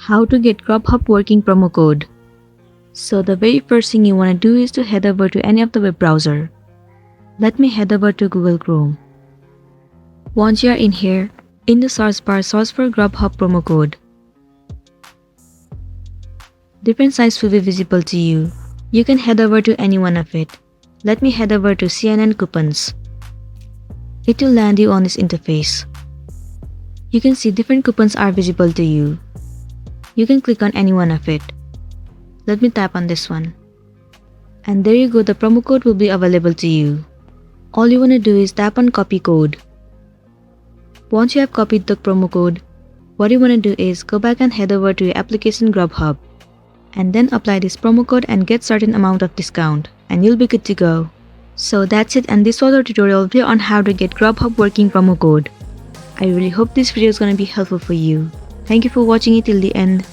How to get Grubhub working promo code. So the very first thing you want to do is to head over to any of the web browser. Let me head over to Google Chrome. Once you are in here, in the search bar, search for Grubhub promo code. Different sites will be visible to you. You can head over to any one of it. Let me head over to CNN coupons. It will land you on this interface. You can see different coupons are visible to you. You can click on any one of it. Let me tap on this one. And there you go, the promo code will be available to you. All you want to do is tap on copy code. Once you have copied the promo code, what you want to do is go back and head over to your application Grubhub. And then apply this promo code and get certain amount of discount. And you'll be good to go. So that's it, and this was our tutorial video on how to get Grubhub working promo code. I really hope this video is going to be helpful for you. Thank you for watching it till the end.